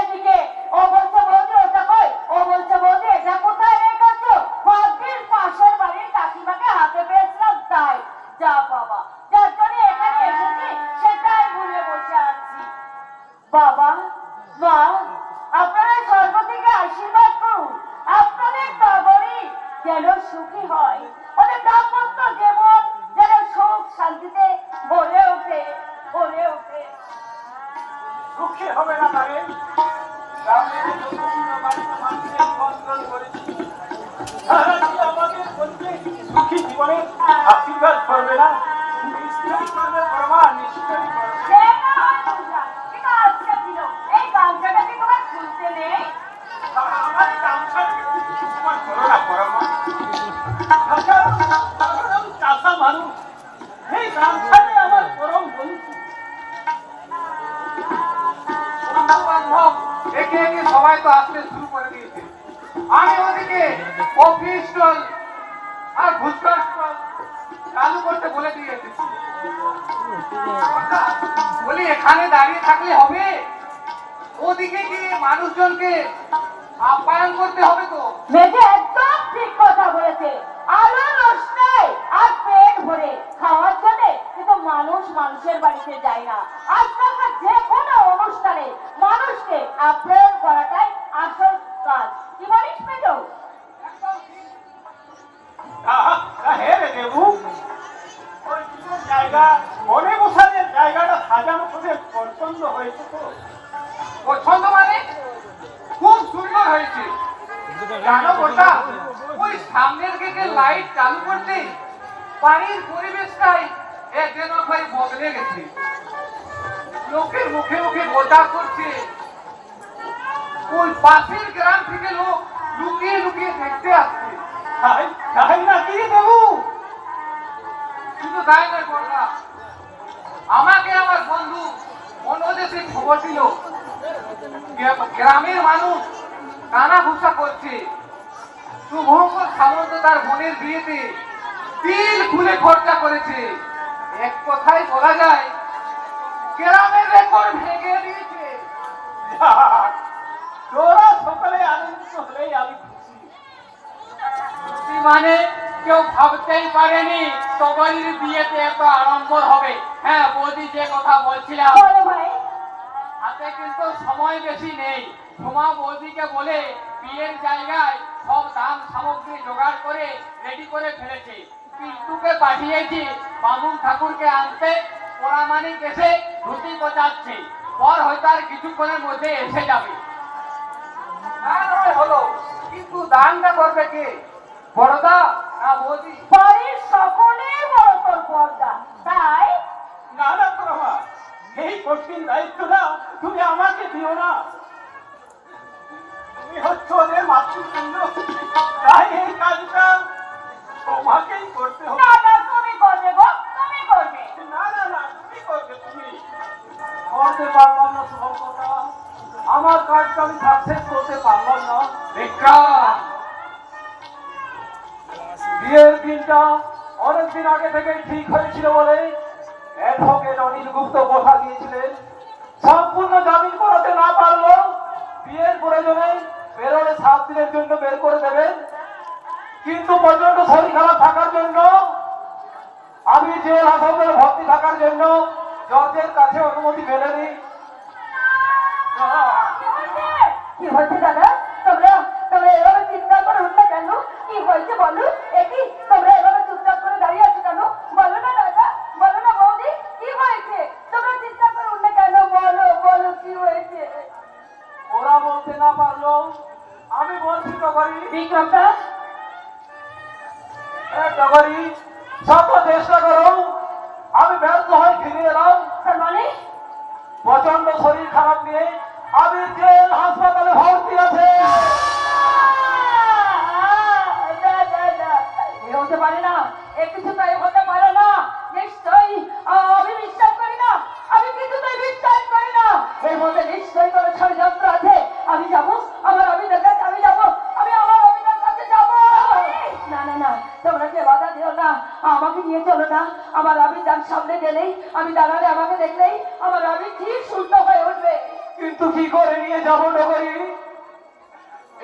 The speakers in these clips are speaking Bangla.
এদিকে ও বলছে বৌদি ওটা কই, ও বলছে বৌদি এটা কোথায় রেখেছো, ভাগ্যের পাশের বাড়ির কাকিমাকে হাতে পেয়েছিলাম তাই। যা বাবা, যার জন্য এখানে এসেছি সেটাই ভুলে বসে আছি। বাবা মা, আপনারা স্বর্গ থেকে আশীর্বাদ করুন, আপনাদের নগরী যেন সুখী হয়, ওদের দাম্পত্য জীবন যেন সুখ শান্তিতে ভরে ওঠে, ভরে ওঠে। সুখী হবে না পারে, আমাদের বলছে সুখী জীবনে আশীর্বাদ করবে না, নিশ্চয়ই করবে পরমা, নিশ্চয়ই করবে। সে না হয় বুঝলাম, কিন্তু আজকে দিল এই গামছাটা কি তোমার খুলতে নেই? আমার গামছা তোমার করো না পরমা, চাষা মানুষ, এই গামছাটাই আমার পরম বন্ধু। বান্ধব একে একে সবাই তো আসতে শুরু করে দিয়েছে। আমি ওদিকে অফিস স্টল আর ফুচকার স্টল চালু করতে বলে দিয়েছি। বলি এখানে দাঁড়িয়ে থাকলে হবে, ওদিকে গিয়ে মানুষজনকে আপ্যায়ন করতে হবে তো। মেজে একদম ঠিক কথা বলেছে, আলো রোশনাই আর পেট ভরে খাওয়ার জন্য কিন্তু মানুষ মানুষের বাড়িতে যায় না। আজকালকার যে কোনো অনুষ্ঠানে মানুষকে আপ্যায়ন করাটাই আসল কাজ। কি বলিস মেজো? হে রে দেবু, ওই জায়গা মনে বসাদের জায়গাটা সাজানো তোদের পছন্দ হয়েছে তো? পছন্দ মানে খুব সুন্দর হয়েছে। জানো ওটা ওই সামনের গেটে লাইট চালু করতে বাড়ির পরিবেশটাই যেন ভাই বদলে গেছে। লোকের মুখে মুখে মজা করছে, ওই পাশের গ্রাম থেকে লোক লুকিয়ে লুকিয়ে দেখতে আসছে। তাই নাকি দেবু? শুধু তাই নয় বড়রা, আমাকে আমার বন্ধু মনোদেশে খবর দিল গ্রামের মানুষ কানা ঘুষা করছে। শুভঙ্কর সামন্ত তার বোনের বিয়েতে তিল খুলে খরচা করেছে। এক কথায় বলা যায় গ্রামের রেকর্ড ভেঙে দিয়েছে। তোরা সকালে আনন্দিত হলেই আমি খুশি। মানে কেউ ভাবতেই পারেনি সবারই বিয়েতে এত আড়ম্বর হবে। হ্যাঁ বৌদি, যে কথা বলছিলাম, বলো ভাই। হাতে কিন্তু সময় বেশি নেই। সোমা বৌদিকে বলে বিয়ের জায়গায় সব দাম সামগ্রী জোগাড় করে রেডি করে ফেলেছে। পিন্টুকে পাঠিয়েছি বামুন ঠাকুরকে আনতে। পোড়ামানিক এসে ধুতি পচাচ্ছে, পর হয়তো আর কিছুক্ষণের মধ্যে এসে যাবে। হলো, কিন্তু দানটা করবে কে, বড়দা না বৌদি? বাড়ির সকলের বড় তোর পর্দা, তাই না না পরমা, এই কঠিন দায়িত্বটা তুমি আমাকে দিও না। তুমি হচ্ছে ওদের মাতৃতুল্য, তাই এই কাজটা তোমাকেই করতে হবে। না না তুমি করবে গো, তুমি করবে। না না না, তুমি করবে, তুমি। করতে পারলাম না শুভঙ্করটা, আমার কাজটা আমি সাকসেস করতে পারলাম না। বিক্রম, বিয়ের দিনটা অনেকদিন আগে থেকে ঠিক হয়েছিল বলে অ্যাডভোকেট অনিল গুপ্ত কথা দিয়েছিলেন সম্পূর্ণ জামিন করাতে না পারলেও বিয়ের প্রয়োজনে বেরোলে 7 দিনের জন্য বের করে দেবেন। কিন্তু প্রচন্ড শরীর খারাপ থাকার জন্য আমি জেল হাসপাতালে ভর্তি থাকার জন্য জজের কাছে অনুমতি মেলেনি। কি হয়েছে দাদা? তোমরা তোমরা এভাবে চিৎকার করে উঠলে কেন? কি হয়েছে বলো? একই তোমরা এভাবে চুপচাপ করে দাঁড়িয়ে আছো কেন? বলো না দাদা, বলো না বৌদি, কি হয়েছে? তোমরা চিৎকার করে উঠলে কেন? বলো বলো কি হয়েছে? ওরা বলতে না পারলো আমি বলছি টগরি। বিক্রমদা, টগরি, শত চেষ্টা করো আমি ব্যর্থ হয়ে ফিরে এলাম। তার মানে প্রচন্ড শরীর খারাপ নিয়ে আমি জেল হাসপাতালে ভর্তি আছে। হতে পারে না, এ কিছুতেই হতে পারে না। নিশ্চয়ই আমি বিশ্বাস করি না, আমি কিছুতেই বিশ্বাস করি না। এর মধ্যে নিশ্চয়ই কোনো ষড়যন্ত্র আছে। আমি যাবো আমার অভিদের কাছে, আমি যাবো, আমি আমার অভিদের কাছে যাবো। না না না, তোমরা কে বাধা দিও না, আমাকে নিয়ে চলো না। আমার আবির যার সামনে গেলেই, আমি দাঁড়ালে, আমাকে দেখলেই আমার আবির ঠিক সুস্থ হয়ে উঠবে। কিন্তু কিন্তু কি করে নিয়ে যাবো নগরী?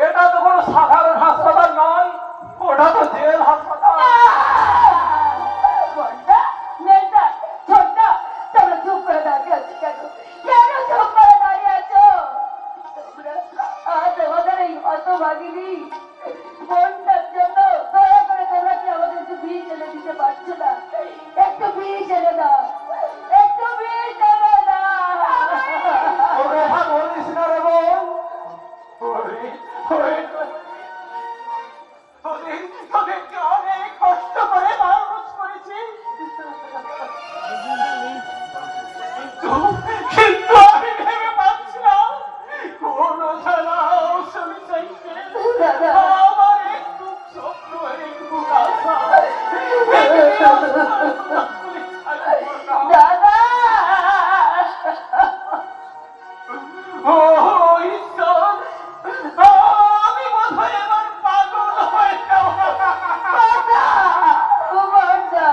এটা তো কোনো সাধারণ হাসপাতাল নয়, ওটা তো জেল হাসপাতাল। বড়দা, মেজদা, ছোটদা, তোমরা চুপ করে দাঁড়িয়ে আছো কেন? কেন চুপ করে দাঁড়িয়ে আছো? তোমরা তোমাদের এই হতভাগিনী বোনটার জন্য দয়া করে তোমরা কি আমাদের একটু বিষ এনে দিতে পারছো না? একটু বিষ এনে দাও, একটু বিষ এনে দাও। ও কথা বলিস না রে বোন। তোদেরকে অনেক কষ্ট করে মানুষ করেছি, কিন্তু আমি ভেবে পাচ্ছিলাম কোন আমার একটু স্বপ্ন একটু আশা দাদা, ও ঈশ্বর, আমি বোধহয় এবার পাগল হয়ে যাব। বড়দা,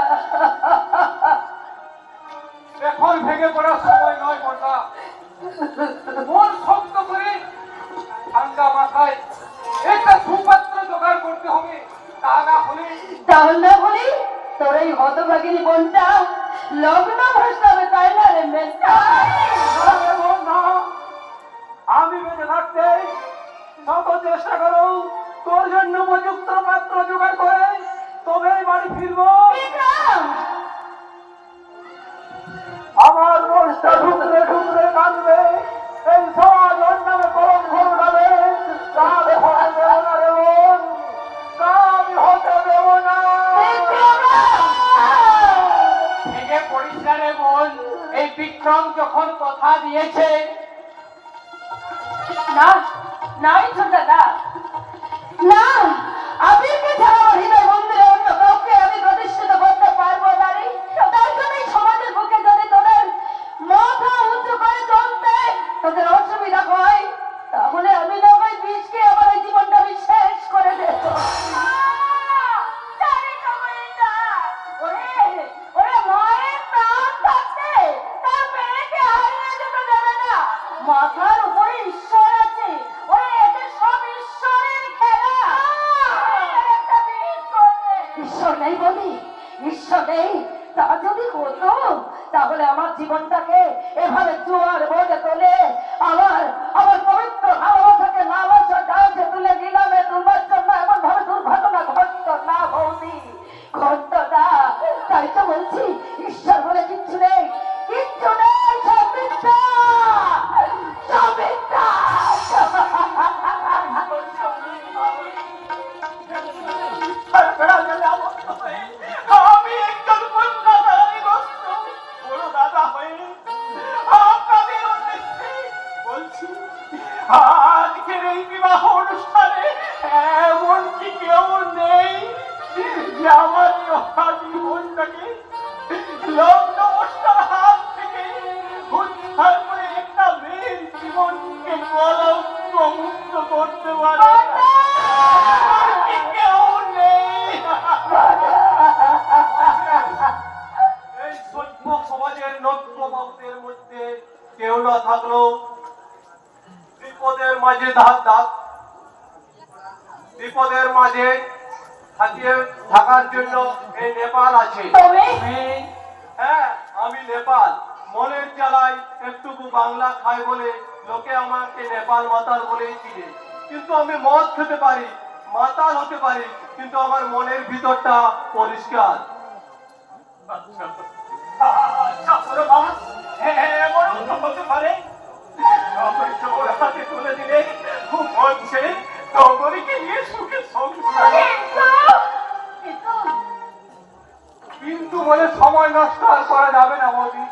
এখন ভেঙে পড়ার সময় নয় বন্যা। মন শক্ত করে ঠান্ডা মাথায় একটা সুপাত্র জোগাড় করতে হবে, তা না হলে তাহলে বলি তোর এই হতভাগিনী বোনটা লগ্ন ভ্রষ্ট হবে, তাই না রে মেজদা? আরে বন্যা, আমি বেঁচে থাকতে শত চেষ্টা করো তোর জন্য উপযুক্ত পাত্র জোগাড় করে তবেই বাড়ি ফিরবো। বিক্রম! আমার মনটা ঢুকরে ঢুকরে কাঁদবে, এই সমাজ ওর নামে কলঙ্ক উঠাবে। তা আমি হতে দেব না রে বোন, তা আমি হতে দেব না। ভেঙে পড়িস না রে বোন, এই বিক্রম যখন কথা দিয়েছে। না, নাই ছোটদা, না, আবিরকে ছাড়া আমার হৃদয় মন্দিরে অন্য কাউকে আমি প্রতিষ্ঠিত করতে পারবো না রে। তার জন্য এই সমাজের বুকে যদি তোদের মাথা উঁচু করে চলতে তোদের অসুবিধা হয়, তাহলে আমি না হয় বিষকে আমার এই জীবনটা আমি শেষ করে দেব। জানি তো মেয়েটা, ওরে মায়ের প্রাণ থাকতে তার মেয়েকে হারিয়ে যেতে দেবে না। মাথার উপরে ঈশ্বর আছে, ওরে এদের সব ঈশ্বরের খেলা। একটা বিষ করবে। ঈশ্বর নেই বলি, ঈশ্বর নেই, তা যদি হতো তাহলে আমার জীবনটাকে এভাবে জোয়ার বলে তোলে আমার আমার পবিত্র ভালোবাসাকে লালসা ডাকে তুলে নিলামে তুলবার জন্য এমন ভাবে দুর্ঘটনা ঘটতো না বৌদি, ঘটতো না। তাই তো বলছি ঈশ্বর বলে কিচ্ছু নেই, কিচ্ছু নেই, সব মিথ্যা, সব মিথ্যা। আমি একজন কন্যাদায়গ্রস্ত বড় দাদা হয়ে আপনাদের উদ্দেশ্যে বলছি, আজকের এই বিবাহ অনুষ্ঠানে এমন কি কেউ নেই যে আমার এই অভাগী বোনটাকে লগ্ন অনুষ্ঠান হাত থেকে উদ্ধার করে একটা মেয়ের জীবনকে কলঙ্ক মুক্ত করতে পারে? আর কি কেউ নেই? এই সভ্য সমাজের নব্য বাবুদের মধ্যে কেউ না থাকলেও বিপদের মাঝে বিপদের মাঝে থাকিয়ে থাকার জন্য এই নেপাল আছে। তবে হ্যাঁ, আমি নেপাল। মনের জ্বালায় একটুকু বাংলা খাই বলে লোকে আমাকে নেপাল মাতাল বলেই চিনে, কিন্তু আমি মদ খেতে পারি, মাতাল হতে পারি, কিন্তু আমার মনের ভিতরটা পরিষ্কার। আচ্ছা বড় বাবা, এমন হতে পারে সবাইকে ওর হাতে তুলে দিলে খুব মন ছেড়ে নগরীকে নিয়ে সুখে সংসার। কিন্তু বলে সময় নষ্ট আর করা যাবে না বৌদি।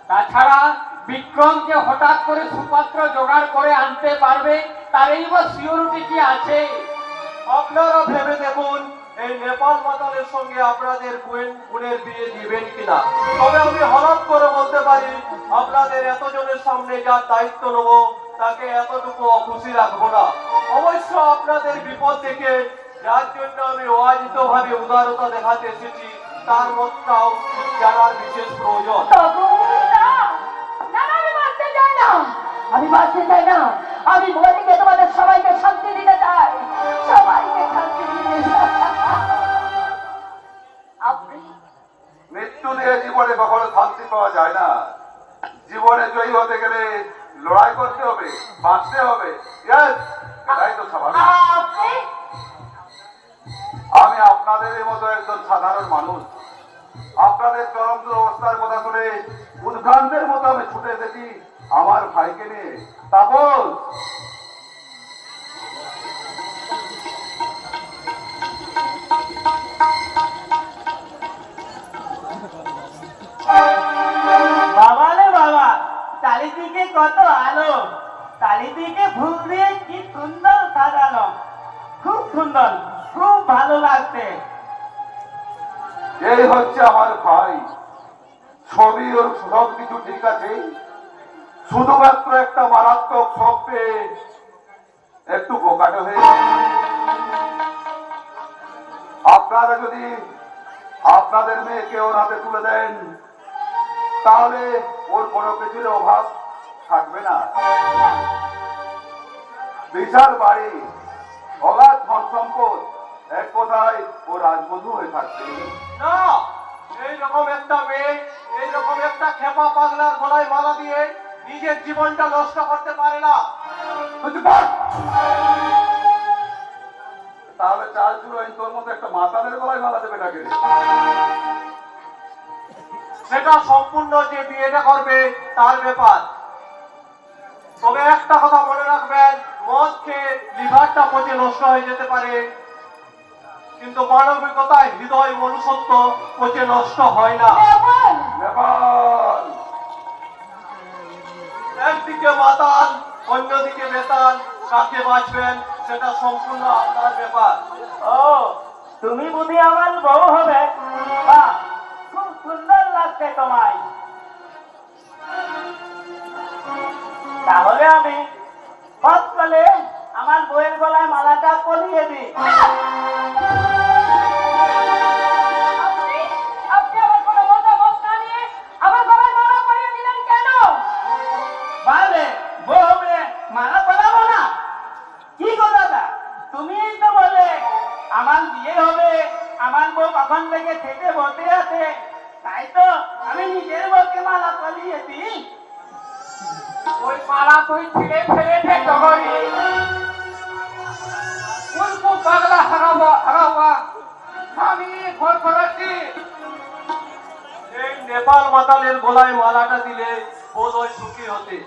তাছাড়া বিক্রমকে হঠাৎ করে সুপাত্র জোগাড় করে আনতে পারবে, তারই বা সিওরিটি কি আছে? আপনারা ভেবে দেখুন এই নেপাল মাতালের সঙ্গে আপনাদের বোনের বিয়ে দিবেন কিনা। তবে আমি হঠাৎ করে বলতে পারি, আপনাদের এতজনের সামনে যার দায়িত্ব নেব তাকে এতটুকু অখুশি রাখবো না। অবশ্য আপনাদের বিপদ দেখে যার জন্য আমি অয়াচিত ভাবে উদারতা দেখাতে এসেছি তার মতটাও জানার বিশেষ প্রয়োজন। তবু না, না, আমি মানতে চাই না, আমি বাঁচতে চাই না, আমি মরে গিয়ে তোমাদের সবাইকে শান্তি দিতে চাই, সবাইকে শান্তি দিতে চাই। আপনি মৃত্যু দিয়ে জীবনে কখনো শান্তি পাওয়া যায় না। জীবনে জয়ী হতে গেলে লড়াই করতে হবে, বাঁচতে হবে। Yes, এটাই তো স্বাভাবিক। আপনি আমি আপনাদের মতো একজন সাধারণ মানুষ। আপনাদের চরম অবস্থার কথা শুনে উদ্ভ্রান্তের মতো আমি ছুটে এসেছি আমার ভাইকে নিয়ে। তাপস, বাবা রে বাবা, চারিদিকে কত আলো, চারিদিকে ফুল দিয়ে কি সুন্দর সাজানো, খুব সুন্দর, খুব ভালো লাগছে। এই হচ্ছে আমার ভাই। ছবি ওর সব কিছু ঠিক আছে, শুধুমাত্র একটা মারাত্মক শখ পেয়ে একটু বোকাটে হয়ে গেছে। আপনারা যদি আপনাদের মেয়েকে ওর হাতে তুলে দেন তাহলে ওর কোনো কিছুর অভাব থাকবে না। বিশাল বাড়ি, অগাধ ধন সম্পদ, এক কথায় ও রাজবধূ হয়ে থাকবে। না, এইরকম একটা মেয়ে, এইরকম একটা খেপা পাগলার গলায় মালা দিয়ে নিজের জীবনটা নষ্ট করতে পারে না। বুঝতে পার? তাহলে চাল চুরো তোর মতো একটা মাতালের গলায় মালা দেবে নাকি? সেটা সম্পূর্ণ যে বিয়েটা করবে তার ব্যাপার। তবে একটা কথা মনে রাখবেন, মদ খেয়ে লিভারটা পচে নষ্ট হয়ে যেতে পারে, কিন্তু মানবিকতায় হৃদয় মনুষ্যত্ব পচে নষ্ট হয় না। নেপাল নেপাল, একদিকে মাতাল, অন্যদিকে বেতাল, কাকে বাঁচবেন সেটা সম্পূর্ণ আপনার ব্যাপার। ও, তুমি বুঝি আমার বউ হবে? বাহ, খুব সুন্দর লাগছে তোমায়। তাহলে আমি পথ চলে আমার বউয়ের গলায় মালাটা পরিয়ে দিই। আপনি আপনি আমার কোনো মতামত না নিয়ে আমার গলায় মালা পরিয়ে দিলেন কেন? বলে বউ হবে, মালা পরাবো না? কি কথাটা? তুমিই তো বলে আমার বিয়ে হবে, আমার বউ কখন থেকে থেকে বসে আছে, তাই তো আমি নিজের বউকে মালা পরিয়ে দিই। ওই মালা তুই ছিঁড়ে ফেলে দে জগরি। উল্টো পাগলা হারাবা আমি ঘর করাচ্ছি। এই নেপাল মাতালের গলায় মালাটা দিলে বোধহয় সুখী হতে।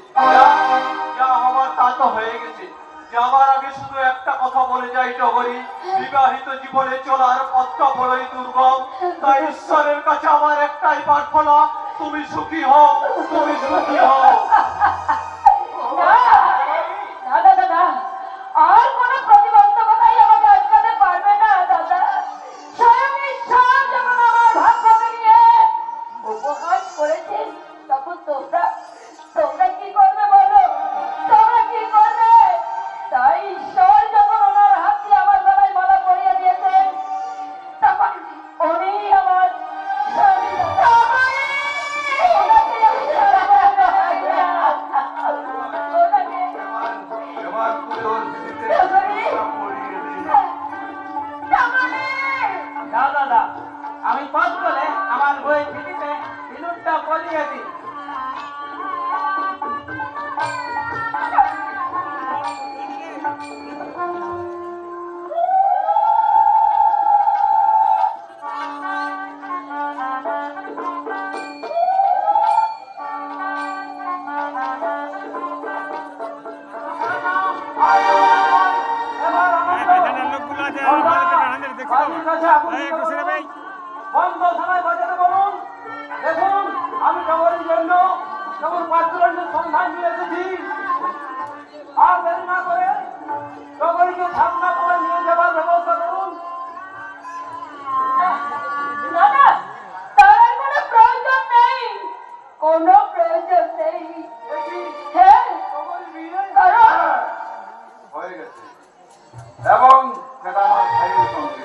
যা হবার তা তো হয়ে গেছে। যাবার আগে শুধু একটা কথা বলে যাই টগরি, বিবাহিত জীবনে চলার পথটা বড়ই দুর্গম। তাই ঈশ্বরের কাছে আমার একটাই প্রার্থনা, তুমি সুখী হও, তুমি সুখী হও। না না দাদা, আর কোনো প্রতিবন্ধকতাই আমাকে আটকাতে পারবে না দাদা। স্বয়ং ঈশ্বর যখন আমার ভাগ্যকে নিয়ে উপহাস করেছেন, তখন তোমরা কি করবে বলো? তোমরা কি করবে? তাই ঈশ্বর যখন ওনার হাত দিয়ে আমার গলায় মালা পরিয়ে দিয়েছেন, তখন উনি আমার স্বামী। ওনাকে আমি ছাড়া পারবো না। ওনাকে এবার তুই ওর স্মৃতিতে পরিয়ে দে। দাও দাদা, আমি পথ চলে আমার বউয়ের পিঠিতে সিঁদুরটা পরিয়ে দিই। এবার বাড়ির কাছে আগুন দিতে বলুন। বন্ধ থানায় বাজাতে বলুন। দেখুন, আমি টগরের জন্য কেবল পাত্রের সন্ধান নিয়ে এসেছি। আর দেরি না করে টগরীকে সামনা করে নিয়ে যাবার ব্যবস্থা করুন। না না, তার আর কোনো প্রয়োজন নেই, কোনো প্রয়োজন নেই। হ্যাঁ, কারণ হয়ে গেছে, এবং সেটা আমার ভাইয়ের সঙ্গে।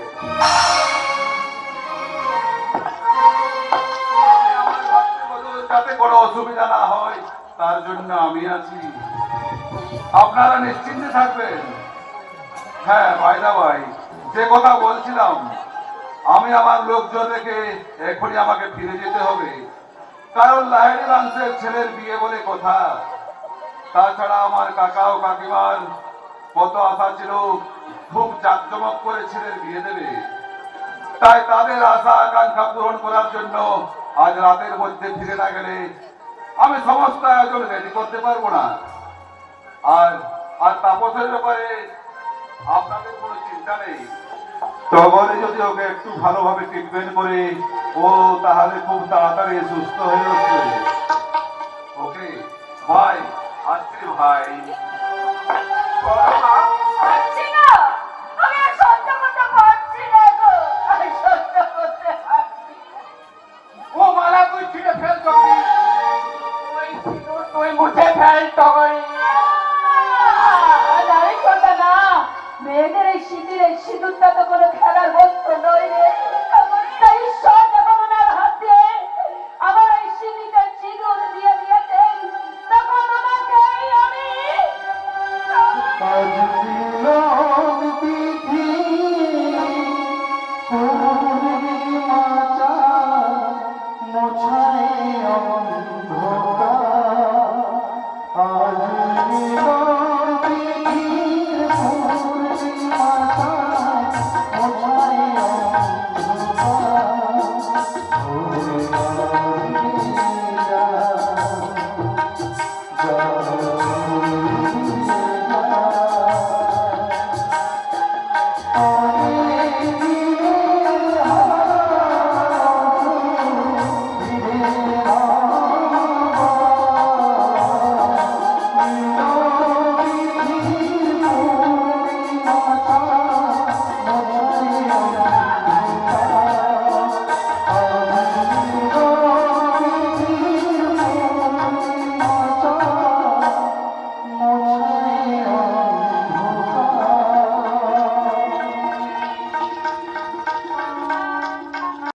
আমার ভাতৃবধূর যাতে কোনো অসুবিধা না হয় তার জন্য আমি আছি। আপনারা নিশ্চিন্তে থাকবেন। হ্যাঁ ভাইদা ভাই, যে কথা বলছিলাম, আমি আমার লোকজন রেখে এখনই আমাকে ফিরে যেতে হবে, কারণ লাহেরি লাংসের ছেলের বিয়ে বলে কথা। তাছাড়া আমার কাকা ও কাকিমার কত আশা ছিল খুব জাঁকজমক করে ছেলের বিয়ে দেবে, তাই তাদের আশা আকাঙ্ক্ষা পূরণ করার জন্য আজ রাতের মধ্যে ফিরে না গেলে আমি সমস্ত আয়োজন রেডি করতে পারবো না। আর আর তাপসের ব্যাপারে আপনাদের কোনো চিন্তা নেই, তবে যদি ওকে একটু ভালোভাবে ট্রিটমেন্ট করে ও তাহলে খুব তাড়াতাড়ি সুস্থ হয়ে উঠবে। ওকে ভাই, আসছি ভাই। পারছি না, আমি আর সহ্য করতে পারছি না গো, আমি সহ্য করতে পারছি না। ও মালা তুই ছিঁড়ে ফেল জলদি, ওই সিঁদুর তুই মুছে ফেল টগরি। জানিস ওটা না, মেয়েদের এই সিঁদুরটা তো কোনো খেলার বস্তু নয় রে।